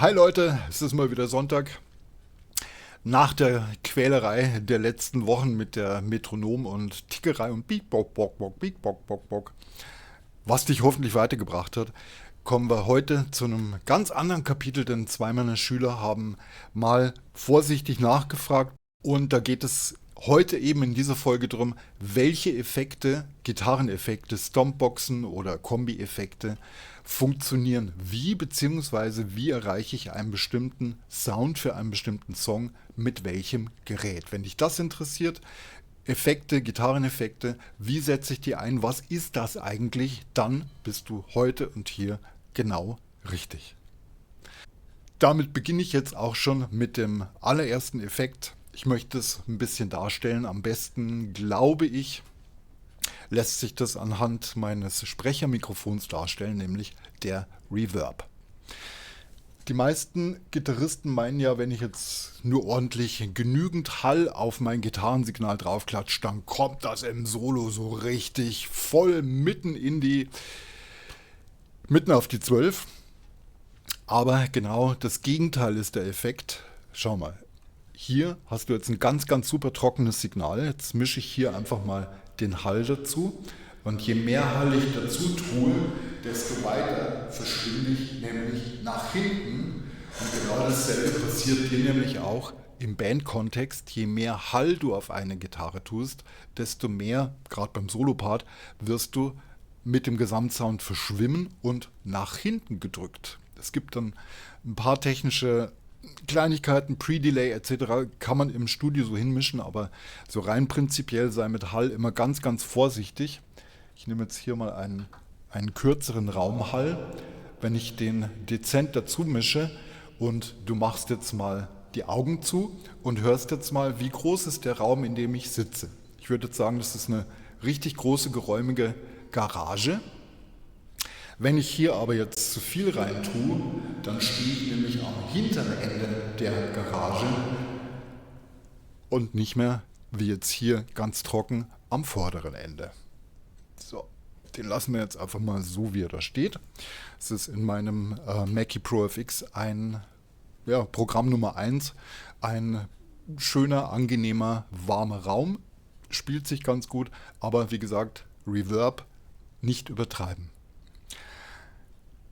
Hi Leute, es ist mal wieder Sonntag. Nach der Quälerei der letzten Wochen mit der Metronom- und Tickerei und Beak, Bock, Bock, Bock, Beak, Bock, Bock, Bock, was dich hoffentlich weitergebracht hat, kommen wir heute zu einem ganz anderen Kapitel, denn zwei meiner Schüler haben mal vorsichtig nachgefragt und da geht es heute eben in dieser Folge darum, welche Effekte, Gitarreneffekte, Stompboxen oder Kombi-Effekte funktionieren wie, beziehungsweise wie erreiche ich einen bestimmten Sound für einen bestimmten Song mit welchem Gerät. Wenn dich das interessiert, Effekte, Gitarreneffekte, wie setze ich die ein, was ist das eigentlich, dann bist du heute und hier genau richtig. Damit beginne ich jetzt auch schon mit dem allerersten Effekt. Ich möchte es ein bisschen darstellen. Am besten, glaube ich, lässt sich das anhand meines Sprechermikrofons darstellen, nämlich der Reverb. Die meisten Gitarristen meinen ja, wenn ich jetzt nur ordentlich genügend Hall auf mein Gitarrensignal draufklatsche, dann kommt das im Solo so richtig voll mitten auf die 12. Aber genau das Gegenteil ist der Effekt. Schau mal, hier hast du jetzt ein ganz, ganz super trockenes Signal. Jetzt mische ich hier einfach mal den Hall dazu. Und je mehr Hall ich dazu tue, desto weiter verschwinde ich nämlich nach hinten. Und genau dasselbe passiert hier nämlich auch im Bandkontext. Je mehr Hall du auf eine Gitarre tust, desto mehr, gerade beim Solopart, wirst du mit dem Gesamtsound verschwimmen und nach hinten gedrückt. Es gibt dann ein paar technische Kleinigkeiten, Pre-Delay etc. kann man im Studio so hinmischen, aber so rein prinzipiell sei mit Hall immer ganz, ganz vorsichtig. Ich nehme jetzt hier mal einen kürzeren Raumhall. Wenn ich den dezent dazu mische und du machst jetzt mal die Augen zu und hörst jetzt mal, wie groß ist der Raum, in dem ich sitze. Ich würde jetzt sagen, das ist eine richtig große, geräumige Garage. Wenn ich hier aber jetzt zu viel rein tue, dann stehe ich nämlich am hinteren Ende der Garage und nicht mehr, wie jetzt hier ganz trocken, am vorderen Ende. So, den lassen wir jetzt einfach mal so, wie er da steht. Es ist in meinem Mackie Pro FX ein Programm Nummer 1, ein schöner, angenehmer, warmer Raum. Spielt sich ganz gut, aber wie gesagt, Reverb nicht übertreiben.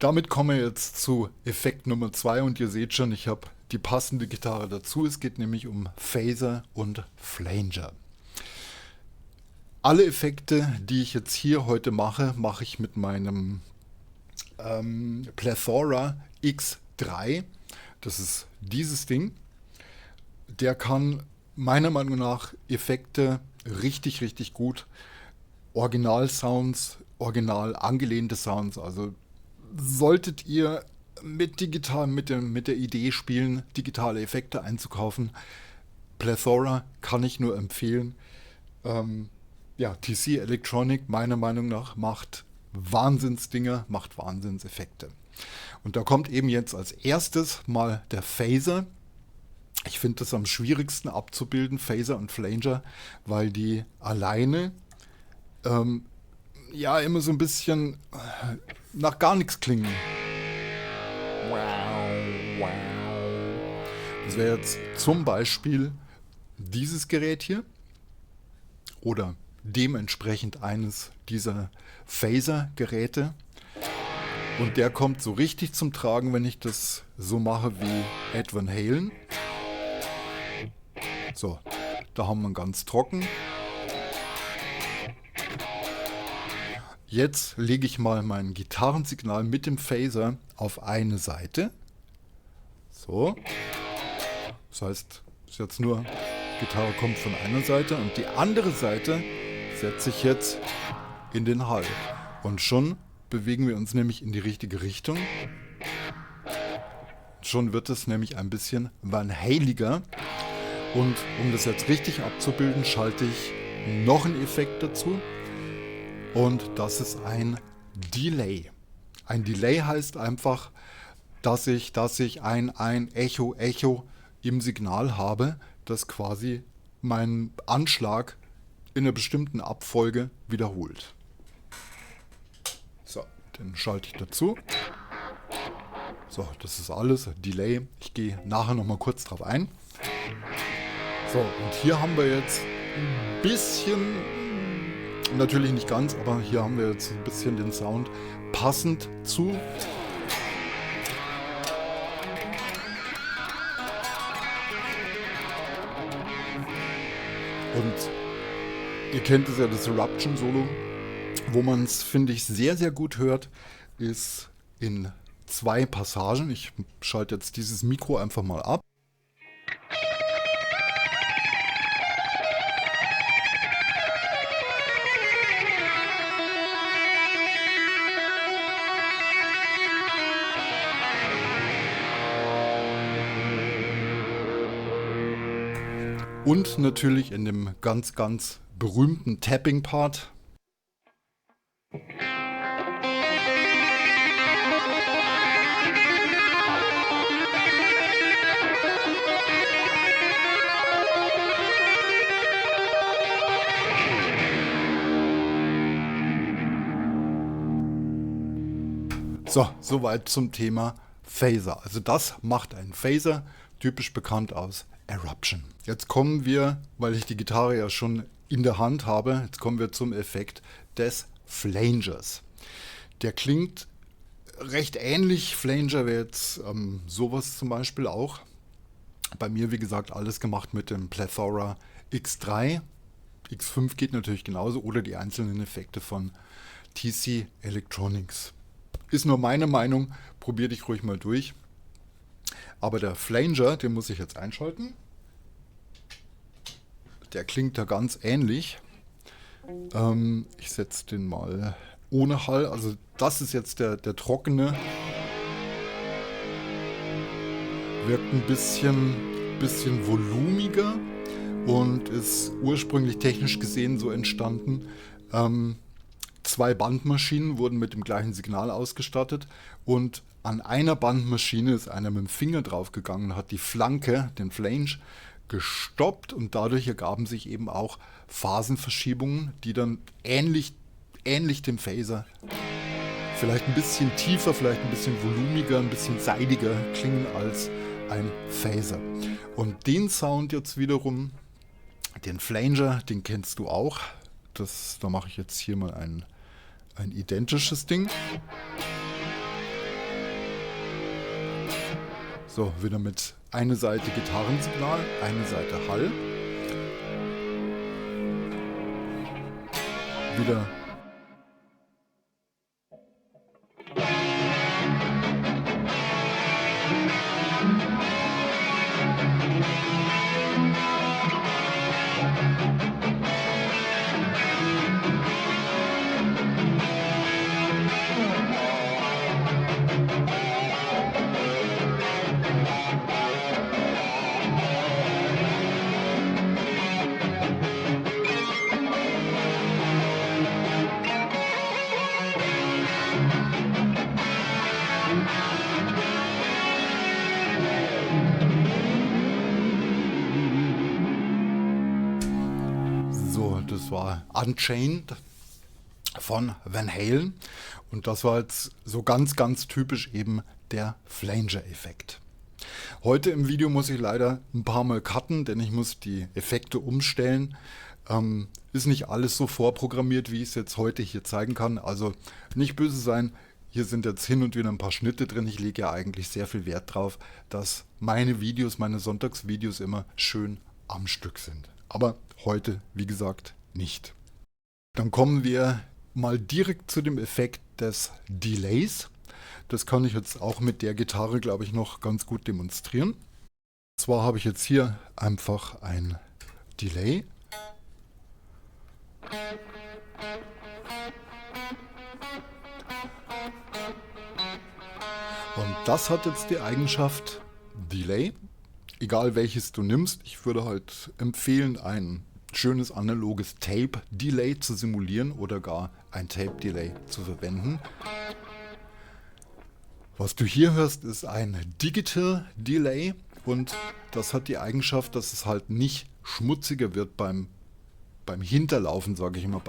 Damit kommen wir jetzt zu Effekt Nummer 2 und ihr seht schon, ich habe die passende Gitarre dazu. Es geht nämlich um Phaser und Flanger. Alle Effekte, die ich jetzt hier heute mache, mache ich mit meinem Plethora X3. Das ist dieses Ding. Der kann meiner Meinung nach Effekte richtig, richtig gut. Original-Sounds, original angelehnte Sounds. Also solltet ihr mit der Idee spielen, digitale Effekte einzukaufen, Plethora kann ich nur empfehlen. TC Electronic meiner Meinung nach macht Wahnsinnsdinger, macht Wahnsinnseffekte. Und da kommt eben jetzt als erstes mal der Phaser. Ich finde das am schwierigsten abzubilden, Phaser und Flanger, weil die alleine immer so ein bisschen nach gar nichts klingen. Das wäre jetzt zum Beispiel dieses Gerät hier oder dementsprechend eines dieser Phaser-Geräte. Und der kommt so richtig zum Tragen, wenn ich das so mache wie Ed Van Halen. So, da haben wir ganz trocken. Jetzt lege ich mal mein Gitarrensignal mit dem Phaser auf eine Seite. So. Das heißt, es ist jetzt nur, Gitarre kommt von einer Seite und die andere Seite setze ich jetzt in den Hall. Und schon bewegen wir uns nämlich in die richtige Richtung. Schon wird es nämlich ein bisschen Van Haliger. Und um das jetzt richtig abzubilden, schalte ich noch einen Effekt dazu. Und das ist ein Delay. Ein Delay heißt einfach, dass ich ein Echo im Signal habe, das quasi meinen Anschlag in einer bestimmten Abfolge wiederholt. So, den schalte ich dazu. So, das ist alles. Delay. Ich gehe nachher nochmal kurz drauf ein. So, und hier haben wir jetzt ein bisschen, natürlich nicht ganz, aber hier haben wir jetzt ein bisschen den Sound passend zu. Und ihr kennt es ja, das Eruption-Solo. Wo man es, finde ich, sehr, sehr gut hört, ist in 2 Passagen. Ich schalte jetzt dieses Mikro einfach mal ab. Und natürlich in dem ganz, ganz berühmten Tapping-Part. So, soweit zum Thema Phaser. Also das macht ein Phaser, typisch bekannt aus Eruption. Jetzt kommen wir, weil ich die Gitarre ja schon in der Hand habe, jetzt kommen wir zum Effekt des Flangers. Der klingt recht ähnlich. Flanger wäre jetzt sowas zum Beispiel auch. Bei mir, wie gesagt, alles gemacht mit dem Plethora X3. X5 geht natürlich genauso oder die einzelnen Effekte von TC Electronics. Ist nur meine Meinung, probier dich ruhig mal durch. Aber der Flanger, den muss ich jetzt einschalten. Der klingt da ganz ähnlich. Ich setze den mal ohne Hall. Also das ist jetzt der trockene. Wirkt ein bisschen volumiger und ist ursprünglich technisch gesehen so entstanden. 2 Bandmaschinen wurden mit dem gleichen Signal ausgestattet und an einer Bandmaschine ist einer mit dem Finger draufgegangen und hat die Flanke, den Flange, gestoppt und dadurch ergaben sich eben auch Phasenverschiebungen, die dann ähnlich dem Phaser vielleicht ein bisschen tiefer, vielleicht ein bisschen volumiger, ein bisschen seidiger klingen als ein Phaser. Und den Sound jetzt wiederum, den Flanger, den kennst du auch. Da mache ich jetzt hier mal ein identisches Ding. So, wieder mit einer Seite Gitarrensignal, eine Seite Hall. Wieder. So, das war Unchained von Van Halen und das war jetzt so ganz, ganz typisch eben der Flanger-Effekt. Heute im Video muss ich leider ein paar Mal cutten, denn ich muss die Effekte umstellen. Ist nicht alles so vorprogrammiert, wie ich es jetzt heute hier zeigen kann. Also nicht böse sein, hier sind jetzt hin und wieder ein paar Schnitte drin. Ich lege ja eigentlich sehr viel Wert drauf, dass meine Videos, meine Sonntagsvideos immer schön am Stück sind. Aber heute, wie gesagt, nicht. Dann kommen wir mal direkt zu dem Effekt des Delays. Das kann ich jetzt auch mit der Gitarre, glaube ich, noch ganz gut demonstrieren. Und zwar habe ich jetzt hier einfach ein Delay. Und das hat jetzt die Eigenschaft Delay. Egal welches du nimmst, ich würde halt empfehlen, ein schönes analoges Tape-Delay zu simulieren oder gar ein Tape-Delay zu verwenden. Was du hier hörst, ist ein Digital Delay und das hat die Eigenschaft, dass es halt nicht schmutziger wird beim Hinterlaufen, sage ich immer,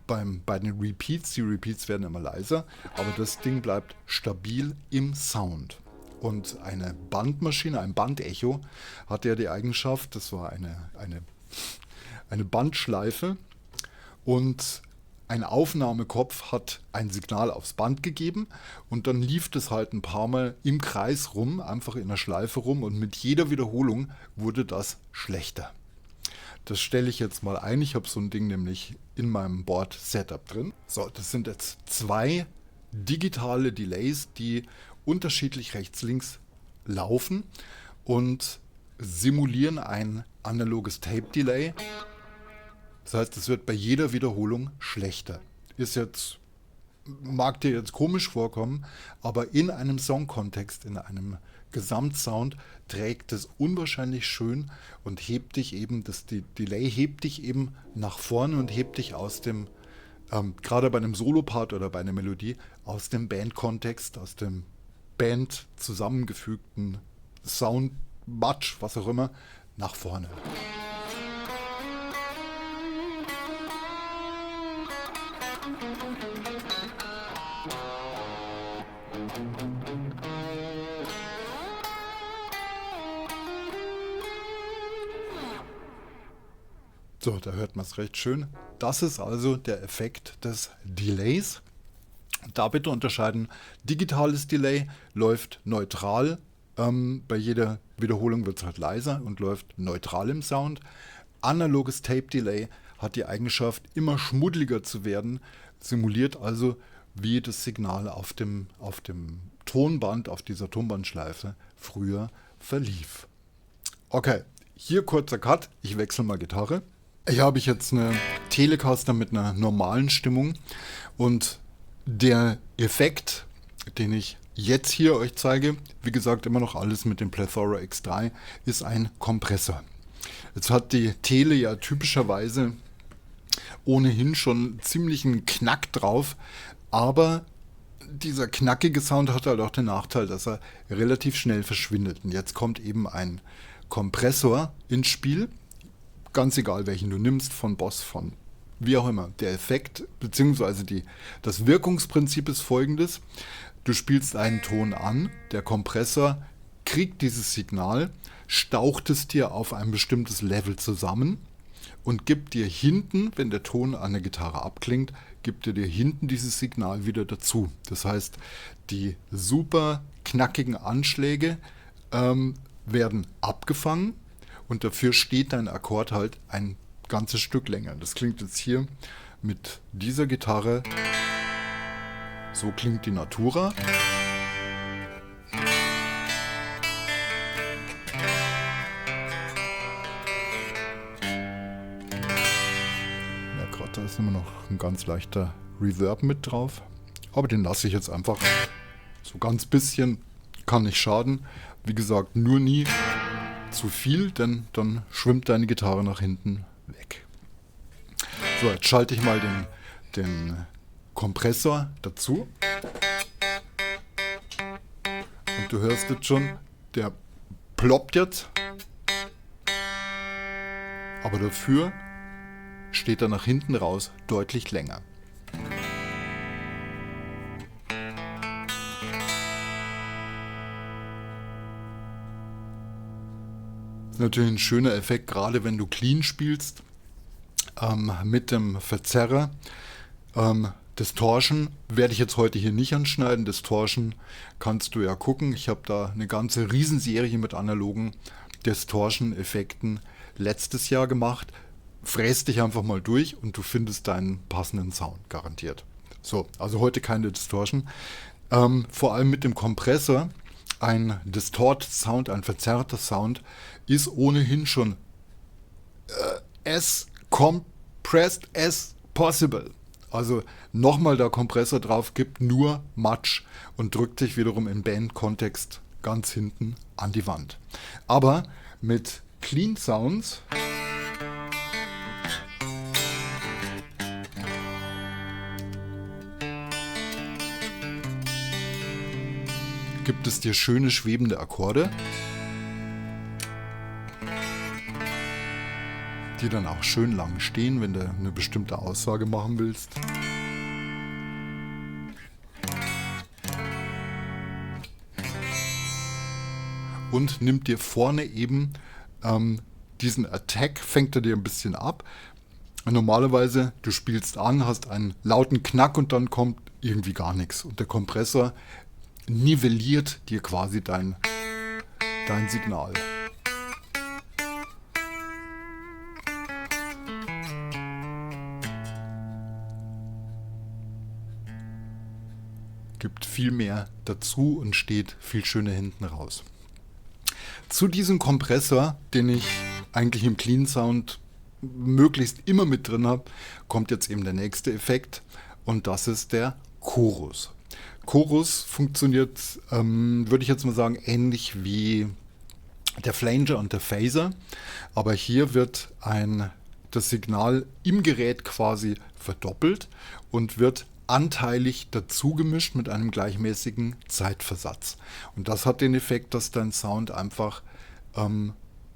bei den Repeats. Die Repeats werden immer leiser, aber das Ding bleibt stabil im Sound. Und eine Bandmaschine, ein Bandecho, hatte ja die Eigenschaft, das war eine Bandschleife, und ein Aufnahmekopf hat ein Signal aufs Band gegeben und dann lief das halt ein paar Mal im Kreis rum, einfach in der Schleife rum, und mit jeder Wiederholung wurde das schlechter. Das stelle ich jetzt mal ein. Ich habe so ein Ding nämlich in meinem Board-Setup drin. So, das sind jetzt 2 digitale Delays, die unterschiedlich rechts-links laufen und simulieren ein analoges Tape-Delay. Das heißt, es wird bei jeder Wiederholung schlechter. Mag dir jetzt komisch vorkommen, aber in einem Songkontext, in einem Gesamtsound trägt es unwahrscheinlich schön und hebt dich eben, das Delay hebt dich eben nach vorne und hebt dich aus dem, gerade bei einem Solopart oder bei einer Melodie, aus dem Bandkontext, aus dem Band zusammengefügten Sound, Match, was auch immer, nach vorne. So, da hört man es recht schön. Das ist also der Effekt des Delays. Da bitte unterscheiden, digitales Delay läuft neutral, bei jeder Wiederholung wird es halt leiser und läuft neutral im Sound. Analoges Tape Delay hat die Eigenschaft, immer schmuddeliger zu werden, simuliert also, wie das Signal auf dem Tonband, auf dieser Tonbandschleife früher verlief. Okay, hier kurzer Cut, ich wechsle mal Gitarre. Hier habe ich jetzt eine Telecaster mit einer normalen Stimmung und der Effekt, den ich jetzt hier euch zeige, wie gesagt immer noch alles mit dem Plethora X3, ist ein Kompressor. Jetzt hat die Tele ja typischerweise ohnehin schon ziemlichen Knack drauf, aber dieser knackige Sound hat halt auch den Nachteil, dass er relativ schnell verschwindet. Und jetzt kommt eben ein Kompressor ins Spiel, ganz egal welchen du nimmst, von Boss, von wie auch immer. Der Effekt bzw. das Wirkungsprinzip ist folgendes: Du spielst einen Ton an, der Kompressor kriegt dieses Signal, staucht es dir auf ein bestimmtes Level zusammen und gibt dir hinten, wenn der Ton an der Gitarre abklingt, gibt er dir hinten dieses Signal wieder dazu. Das heißt, die super knackigen Anschläge werden abgefangen und dafür steht dein Akkord halt ein ganzes Stück länger. Das klingt jetzt hier mit dieser Gitarre, so klingt die Natura. Ja, gerade da ist immer noch ein ganz leichter Reverb mit drauf, aber den lasse ich jetzt einfach so ganz bisschen, kann nicht schaden. Wie gesagt, nur nie zu viel, denn dann schwimmt deine Gitarre nach hinten weg. So, jetzt schalte ich mal den Kompressor dazu. Und du hörst jetzt schon, der ploppt jetzt. Aber dafür steht er nach hinten raus deutlich länger. Das ist natürlich ein schöner Effekt, gerade wenn du clean spielst, mit dem Verzerrer. Distortion werde ich jetzt heute hier nicht anschneiden. Distortion kannst du ja gucken. Ich habe da eine ganze Riesenserie mit analogen Distortion-Effekten letztes Jahr gemacht. Fräst dich einfach mal durch und du findest deinen passenden Sound, garantiert. So, also heute keine Distortion. Vor allem mit dem Kompressor. Ein Distorted Sound, ein verzerrter Sound ist ohnehin schon as compressed as possible. Also nochmal der Kompressor drauf, gibt nur Matsch und drückt sich wiederum im Band-Kontext ganz hinten an die Wand. Aber mit Clean Sounds gibt es dir schöne schwebende Akkorde. die dann auch schön lang stehen, wenn du eine bestimmte Aussage machen willst. Und nimmt dir vorne eben diesen Attack, fängt er dir ein bisschen ab. Normalerweise, du spielst an, hast einen lauten Knack und dann kommt irgendwie gar nichts. Und der Kompressor nivelliert dir quasi dein Signal. Gibt viel mehr dazu und steht viel schöner hinten raus. Zu diesem Kompressor, den ich eigentlich im Clean Sound möglichst immer mit drin habe, kommt jetzt eben der nächste Effekt und das ist der Chorus. Chorus funktioniert, würde ich jetzt mal sagen, ähnlich wie der Flanger und der Phaser, aber hier wird das Signal im Gerät quasi verdoppelt und wird anteilig dazu gemischt mit einem gleichmäßigen Zeitversatz. Und das hat den Effekt, dass dein Sound einfach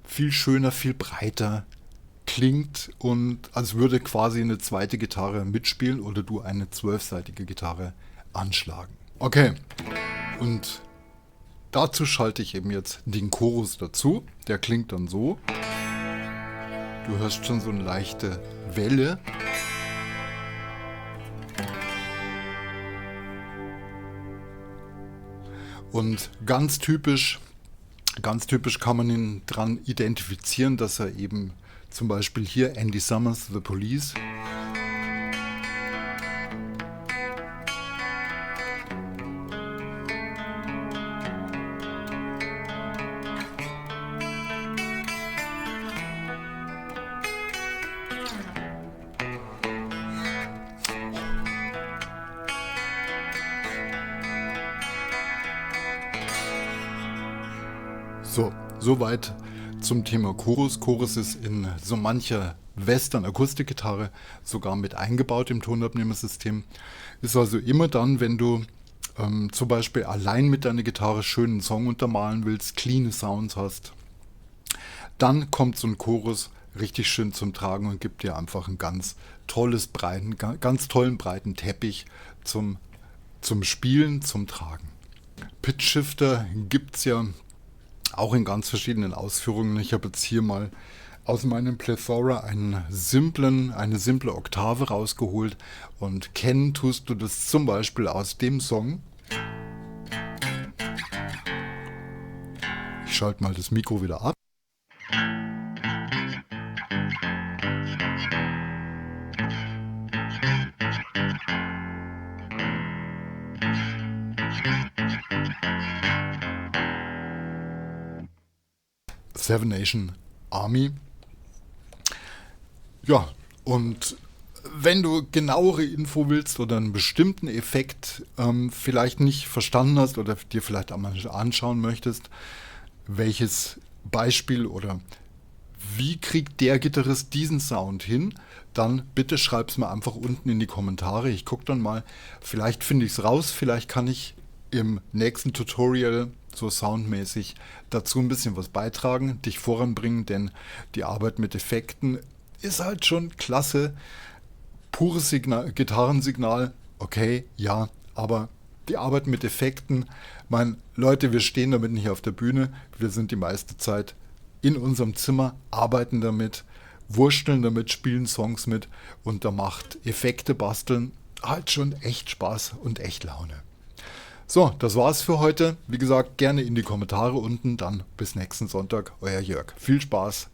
viel schöner, viel breiter klingt und als würde quasi eine zweite Gitarre mitspielen oder du eine 12-seitige Gitarre anschlagen. Okay, und dazu schalte ich eben jetzt den Chorus dazu. Der klingt dann so. Du hörst schon so eine leichte Welle. Und ganz typisch kann man ihn dran identifizieren, dass er eben zum Beispiel hier Andy Summers, The Police. So, soweit zum Thema Chorus. Chorus ist in so mancher Western-Akustikgitarre sogar mit eingebaut im Tonabnehmersystem. Ist also immer dann, wenn du zum Beispiel allein mit deiner Gitarre schönen Song untermalen willst, clean Sounds hast, dann kommt so ein Chorus richtig schön zum Tragen und gibt dir einfach einen ganz tollen breiten Teppich zum Spielen, zum Tragen. Pitch Shifter gibt es ja auch in ganz verschiedenen Ausführungen. Ich habe jetzt hier mal aus meinem Plethora eine simple Oktave rausgeholt und kennen tust du das zum Beispiel aus dem Song. Ich schalte mal das Mikro wieder ab. Seven Nation Army. Ja, und wenn du genauere Info willst oder einen bestimmten Effekt vielleicht nicht verstanden hast oder dir vielleicht einmal anschauen möchtest, welches Beispiel oder wie kriegt der Gitarrist diesen Sound hin, dann bitte schreib es mir einfach unten in die Kommentare. Ich gucke dann mal, vielleicht finde ich es raus, vielleicht kann ich im nächsten Tutorial so soundmäßig dazu ein bisschen was beitragen, dich voranbringen, denn die Arbeit mit Effekten ist halt schon klasse. Pures Gitarrensignal, okay, ja, aber die Arbeit mit Effekten, Leute, wir stehen damit nicht auf der Bühne, wir sind die meiste Zeit in unserem Zimmer, arbeiten damit, wursteln damit, spielen Songs mit und da macht Effekte basteln halt schon echt Spaß und echt Laune. So, das war's für heute. Wie gesagt, gerne in die Kommentare unten. Dann bis nächsten Sonntag, euer Jörg. Viel Spaß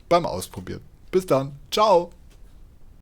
beim Ausprobieren. Bis dann. Ciao.